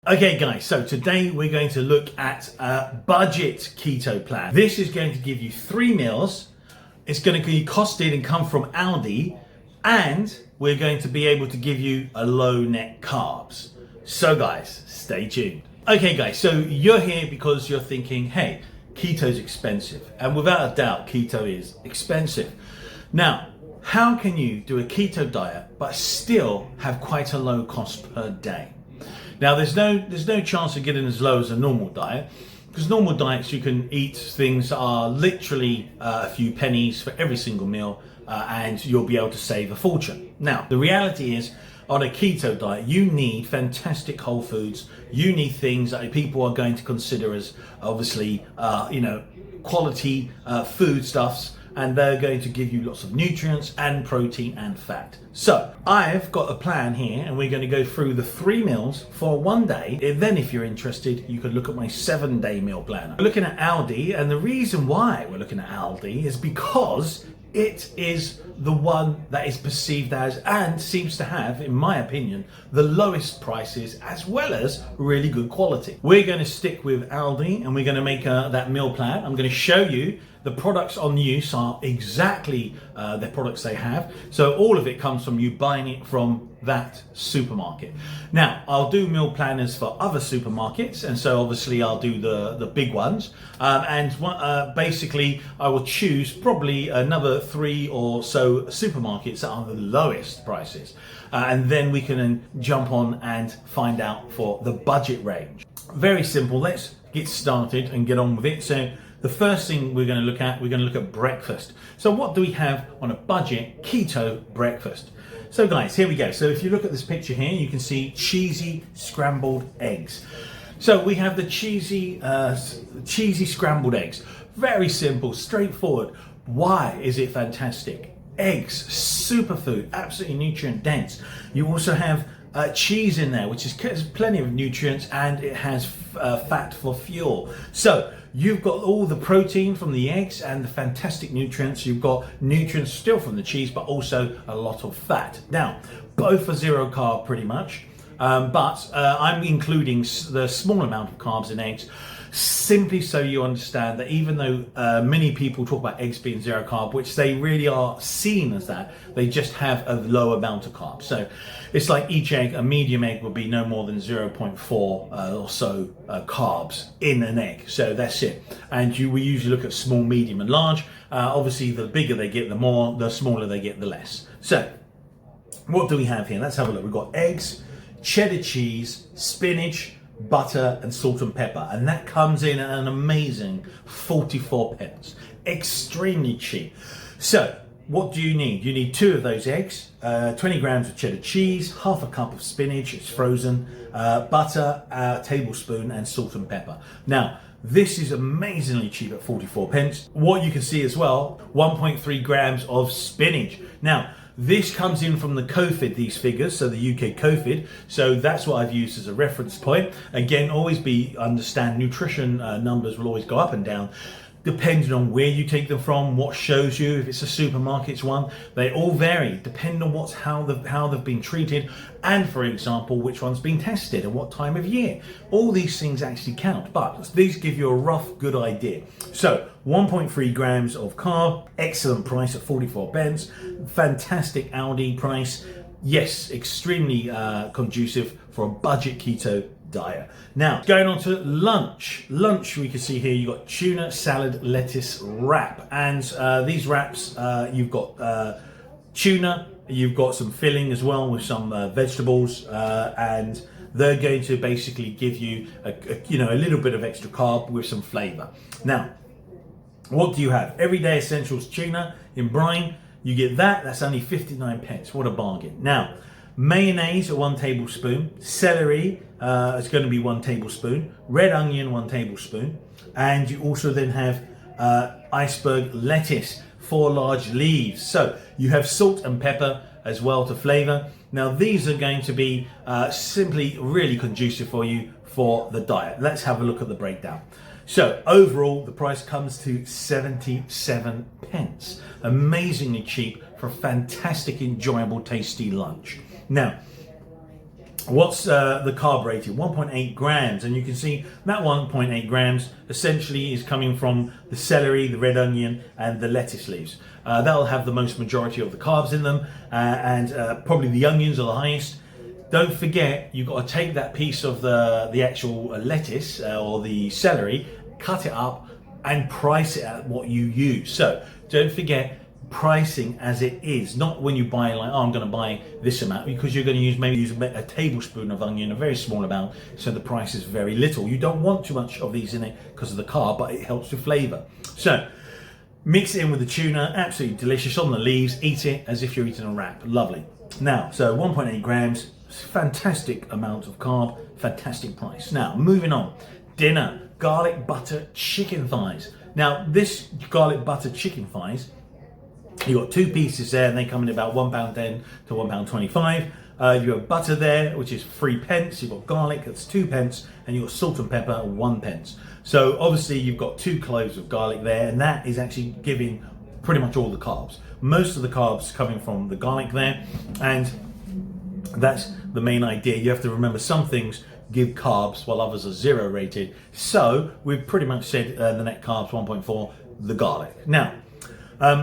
Okay guys, so today we're going to look at a budget keto plan. This is going to give you 3 meals. It's going to be costed and come from Aldi, and we're going to be able to give you a low net carbs. So guys, stay tuned. Okay guys, so you're here because you're thinking, hey, keto's expensive. And without a doubt, keto is expensive. Now, how can you do a keto diet but still have quite a low cost per day? Now, there's no chance of getting as low as a normal diet, because normal diets you can eat things that are literally a few pennies for every single meal, and you'll be able to save a fortune. Now, the reality is, on a keto diet, you need fantastic whole foods. You need things that people are going to consider as obviously, quality foodstuffs, and they're going to give you lots of nutrients and protein and fat. So I've got a plan here, and we're going to go through the 3 meals for one day. And then if you're interested, you could look at my 7-day meal planner. We're looking at Aldi, and the reason why we're looking at Aldi is because it is the one that is perceived as, and seems to have, in my opinion, the lowest prices as well as really good quality. We're going to stick with Aldi, and we're going to make that meal plan. I'm going to show you the products on use are exactly the products they have. So all of it comes from you buying it from that supermarket. Now, I'll do meal planners for other supermarkets, and so obviously I'll do the big ones. Basically, I will choose probably another 3 or so supermarkets that are the lowest prices. And then we can jump on and find out for the budget range. Very simple. Let's get started and get on with it. So the first thing we're going to look at breakfast. So what do we have on a budget keto breakfast? So guys, here we go. So if you look at this picture here, you can see cheesy scrambled eggs. So we have the cheesy scrambled eggs. Very simple, straightforward. Why is it fantastic? Eggs, superfood, absolutely nutrient dense. You also have cheese in there, which has plenty of nutrients, and it has fat for fuel. So you've got all the protein from the eggs and the fantastic nutrients. You've got nutrients still from the cheese, but also a lot of fat. Now, both are 0 carb pretty much, but I'm including the small amount of carbs in eggs, simply so you understand that even though many people talk about eggs being 0 carb, which they really are seen as that, they just have a low amount of carbs. So it's like each egg, a medium egg would be no more than 0.4 or so carbs in an egg. So that's it. And we usually look at small, medium and large. Obviously, the bigger they get, the smaller they get, the less. So what do we have here? Let's have a look. We've got eggs, cheddar cheese, spinach, butter and salt and pepper, and that comes in at an amazing 44 pence. Extremely cheap. So what do you need? You need 2 of those eggs, 20 grams of cheddar cheese, half a cup of spinach, it's frozen, butter, a tablespoon, and salt and pepper. Now, this is amazingly cheap at 44 pence. What you can see as well, 1.3 grams of spinach. Now, this comes in from the COFID, these figures, so the UK COFID. So that's what I've used as a reference point. Again, always understand nutrition numbers will always go up and down, depending on where you take them from, what shows you. If it's a supermarket's one, they all vary, depending on how they've been treated, and for example, which one's been tested and what time of year. All these things actually count, but these give you a rough, good idea. So 1.3 grams of carb, excellent price at 44 pence, fantastic Aldi price. Yes, extremely conducive for a budget keto diet. Now, going on to lunch. Lunch, we can see here, you've got tuna, salad, lettuce, wrap. And these wraps, you've got tuna, you've got some filling as well with some vegetables, and they're going to basically give you a little bit of extra carb with some flavor. Now, what do you have? Everyday essentials tuna in brine. You get that's only 59 pence. What a bargain. Now, mayonnaise, 1 tablespoon. Celery is going to be 1 tablespoon. Red onion, 1 tablespoon. And you also then have iceberg lettuce, 4 large leaves. So you have salt and pepper as well to flavor. Now, these are going to be simply really conducive for you for the diet. Let's have a look at the breakdown. So overall, the price comes to 77 pence. Amazingly cheap for a fantastic, enjoyable, tasty lunch. Now, What's the carb rating? 1.8 grams, and you can see that 1.8 grams essentially is coming from the celery, the red onion, and the lettuce leaves. That'll have the most majority of the carbs in them, and probably the onions are the highest. Don't forget, you've got to take that piece of the actual lettuce or the celery, cut it up, and price it at what you use. So don't forget, pricing as it is, not when you buy like, oh, I'm going to buy this amount, because you're going to use a tablespoon of onion, a very small amount, so the price is very little. You don't want too much of these in it because of the carb, but it helps with flavor. So mix it in with the tuna, absolutely delicious on the leaves. Eat it as if you're eating a wrap. Lovely. Now, so 1.8 grams, fantastic amount of carb, fantastic price. Now, moving on. Dinner, garlic butter chicken thighs. Now, this garlic butter chicken thighs, you've got two pieces there, and they come in about £1.10 to £1.25. You've got butter there, which is 3p. You've got garlic, that's 2p, and you've got salt and pepper, 1p. So obviously you've got 2 cloves of garlic there, and that is actually giving pretty much all the carbs. Most of the carbs coming from the garlic there, and that's the main idea. You have to remember, some things give carbs while others are 0 rated. So we've pretty much said the net carbs 1.4, the garlic. Now,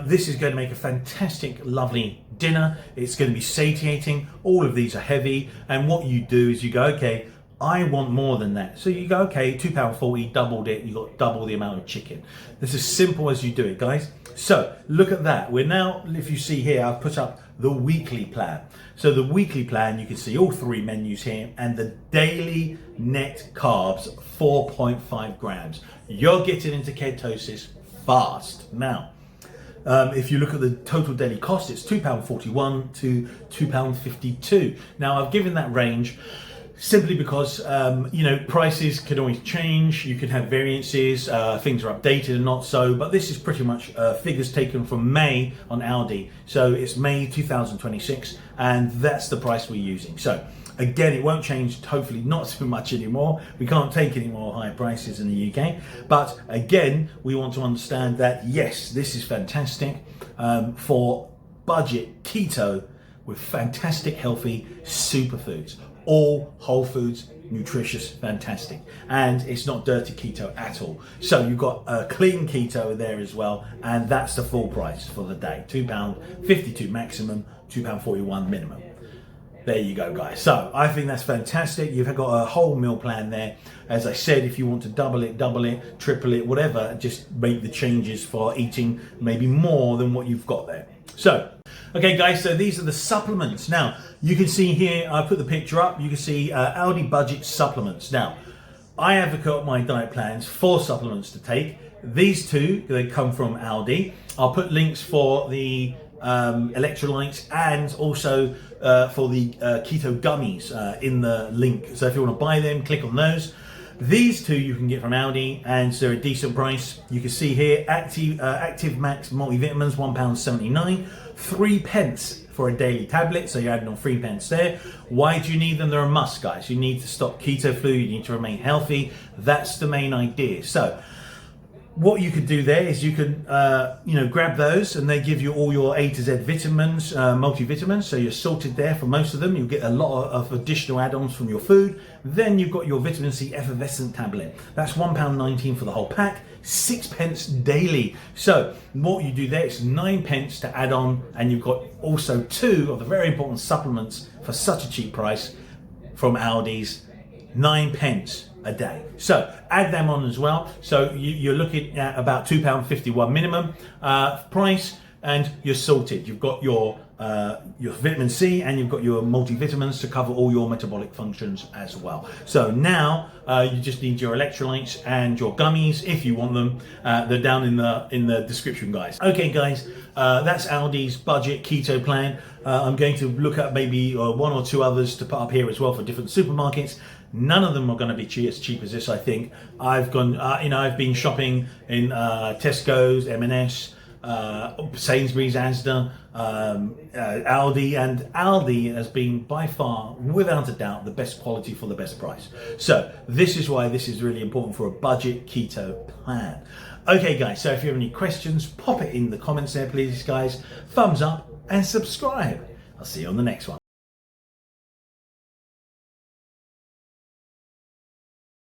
this is going to make a fantastic, lovely dinner. It's going to be satiating. All of these are heavy. And what you do is you go, okay, I want more than that. So you go, okay, £2.40, doubled it. You got double the amount of chicken. It's as simple as you do it, guys. So look at that. We're now, if you see here, I've put up the weekly plan. So the weekly plan, you can see all 3 menus here, and the daily net carbs, 4.5 grams. You're getting into ketosis fast. Now, if you look at the total daily cost, it's £2.41 to £2.52. Now, I've given that range simply because, prices can always change. You can have variances, things are updated and not so, but this is pretty much figures taken from May on Aldi. So it's May 2026, and that's the price we're using. So again, it won't change, hopefully not so much anymore. We can't take any more high prices in the UK. But again, we want to understand that, yes, this is fantastic for budget keto with fantastic, healthy superfoods. All whole foods, nutritious, fantastic. And it's not dirty keto at all. So you've got a clean keto there as well. And that's the full price for the day. £2.52 maximum, £2.41 minimum. There you go, guys. So I think that's fantastic. You've got a whole meal plan there. As I said, if you want to double it, triple it, whatever, just make the changes for eating maybe more than what you've got there. So, okay, guys, so these are the supplements. Now, you can see here, I put the picture up, you can see Aldi budget supplements. Now, I advocate my diet plans, 4 supplements to take. These 2, they come from Aldi. I'll put links for the electrolytes and also for the keto gummies in the link. So if you want to buy them, click on those. These 2 you can get from Aldi, and they're a decent price. You can see here, Active Max multivitamins, £1.79, 3p for a daily tablet, so you're adding on 3p there. Why do you need them? They're a must, guys. You need to stop keto flu, you need to remain healthy. That's the main idea. So what you could do there is you can, grab those, and they give you all your A to Z vitamins, multivitamins. So you're sorted there for most of them. You'll get a lot of additional add-ons from your food. Then you've got your vitamin C effervescent tablet. That's £1.19 for the whole pack, 6p daily. So what you do there is 9p to add on, and you've got also 2 of the very important supplements for such a cheap price from Aldi's, 9p a day. So add them on as well. So you're looking at about £2.51 minimum price, and you're sorted. You've got your vitamin C, and you've got your multivitamins to cover all your metabolic functions as well. So now you just need your electrolytes and your gummies if you want them. They're down in the description, guys. Okay, guys, that's Aldi's budget keto plan. I'm going to look at maybe 1 or 2 others to put up here as well for different supermarkets. None of them are going to be as cheap as this, I think. I've gone, I've been shopping in Tesco's, M&S, Sainsbury's, Asda, Aldi, and Aldi has been by far, without a doubt, the best quality for the best price. So this is why this is really important for a budget keto plan. Okay, guys, so if you have any questions, pop it in the comments there, please, guys. Thumbs up and subscribe. I'll see you on the next one.